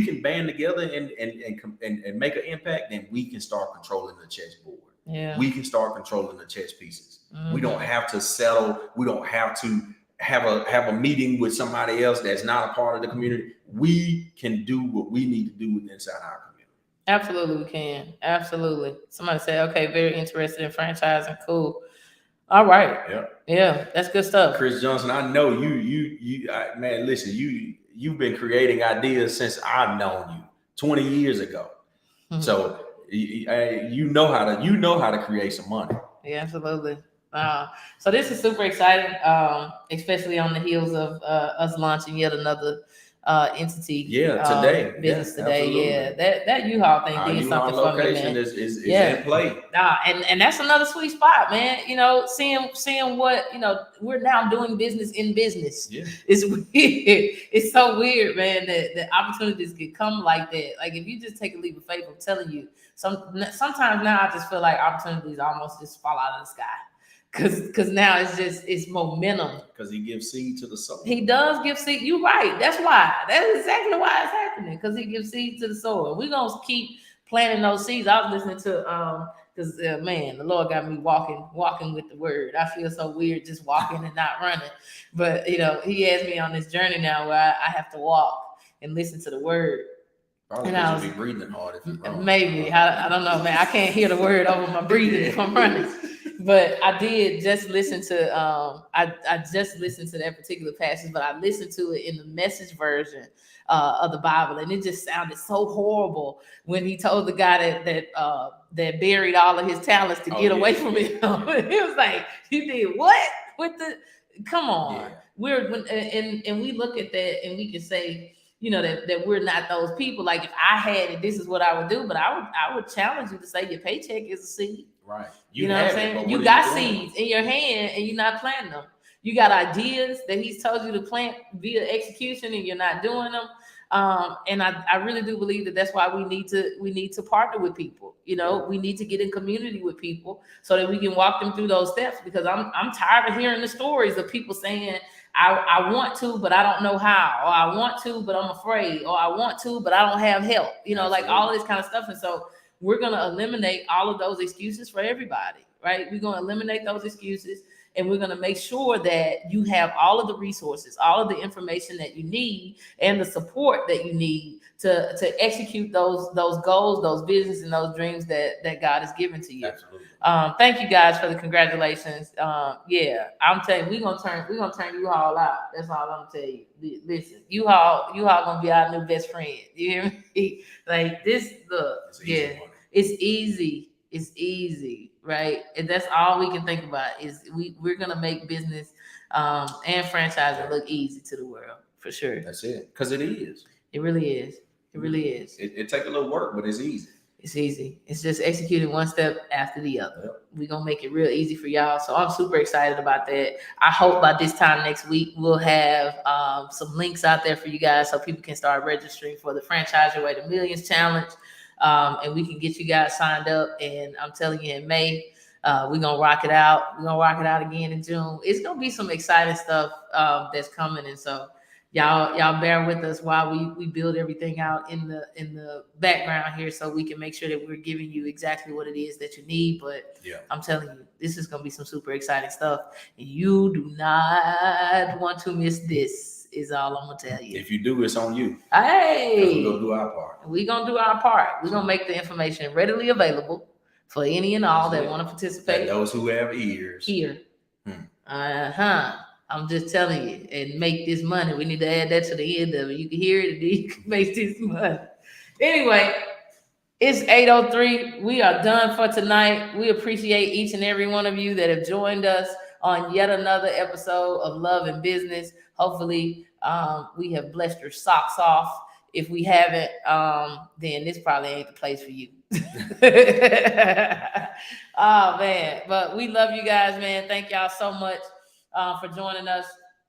can band together and make an impact, then we can start controlling the chessboard. Yeah. We can start controlling the chess pieces. We don't have to settle. We don't have to have a meeting with somebody else that's not a part of the community. We can do what we need to do inside our community. Absolutely, we can. Absolutely. Somebody said, okay, very interested in franchising. Cool. All right. Yeah, that's good stuff. Chris Johnson, I know man, listen, you've been creating ideas since I've known you 20 years ago. Mm-hmm. So you know how to create some money. Yeah, absolutely. So this is super exciting, especially on the heels of us launching yet another entity. Today. Business today. Absolutely. Yeah, that U-Haul thing did something for me, man. Is in play. And that's another sweet spot, man. You know, seeing what, you know, we're now doing business in business. Yeah. It's weird. It's so weird, man, that opportunities could come like that. Like if you just take a leap of faith, I'm telling you, sometimes now I just feel like opportunities almost just fall out of the sky. Because now it's momentum. Because he gives seed to the soil. He does give seed. You're right. That's why. That's exactly why it's happening. Because he gives seed to the soil. We're gonna keep planting those seeds. I was listening to because man, the Lord got me walking with the word. I feel so weird just walking and not running. But you know, he has me on this journey now where I have to walk and listen to the word. Probably because you'll be breathing hard if you run. Maybe. I don't know, man. I can't hear the word over my breathing if I'm running. But I did just listen to I just listened to that particular passage, but I listened to it in the Message version of the Bible, and it just sounded so horrible when he told the guy that buried all of his talents to get away from him. He was like, "You did what? With the come on." Yeah. We look at that and we can say, you know, that we're not those people. Like if I had it, this is what I would do. But I would challenge you to say your paycheck is a seed. Right. You know what I'm saying? You got seeds in your hand and you're not planting them. You got ideas that he's told you to plant via execution and you're not doing them. And I really do believe that that's why we need to partner with people. You know, we need to get in community with people so that we can walk them through those steps, because I'm tired of hearing the stories of people saying, I want to, but I don't know how, or I want to, but I'm afraid, or I want to, but I don't have help, you know, like all of this kind of stuff. And so we're going to eliminate all of those excuses for everybody, right? We're going to eliminate those excuses, and we're going to make sure that you have all of the resources, all of the information that you need, and the support that you need to execute those goals, those visions, and those dreams that God has given to you. Absolutely. Thank you guys for the congratulations. Yeah, I'm telling you, we're gonna turn you all out. That's all I'm gonna tell you. Listen, you all gonna be our new best friend. You hear me? Like this, look, it's easy, right? And that's all we can think about is we're gonna make business and franchising look easy to the world, for sure. That's it, because it is. It really is. It really is. It takes a little work, but it's easy. It's easy. It's just executing one step after the other. Yep. We're going to make it real easy for y'all. So I'm super excited about that. I hope by this time next week, we'll have some links out there for you guys so people can start registering for the Franchise Your Way to Millions Challenge. And we can get you guys signed up. And I'm telling you, in May, we're going to rock it out. We're going to rock it out again in June. It's going to be some exciting stuff that's coming. And so y'all bear with us while we build everything out in the background here, so we can make sure that we're giving you exactly what it is that you need. But I'm telling you, this is going to be some super exciting stuff, and you do not want to miss this, is all I'm going to tell you. If you do, it's on you. Hey, we're going to do our part. We're going to do our part. We're going to make the information readily available for any and all that want to participate. And those who have ears. Here. I'm just telling you, and make this money. We need to add that to the end of it. You can hear it, and then you can make this money. Anyway, it's 8:03. We are done for tonight. We appreciate each and every one of you that have joined us on yet another episode of Love and Business. Hopefully, we have blessed your socks off. If we haven't, then this probably ain't the place for you. Oh man, but we love you guys, man. Thank y'all so much for joining us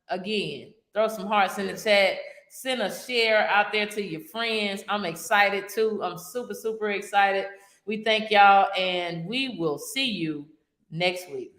again. Throw some hearts in the chat. Send a share out there to your friends. I'm excited too. I'm super, super excited. We thank y'all, and we will see you next week.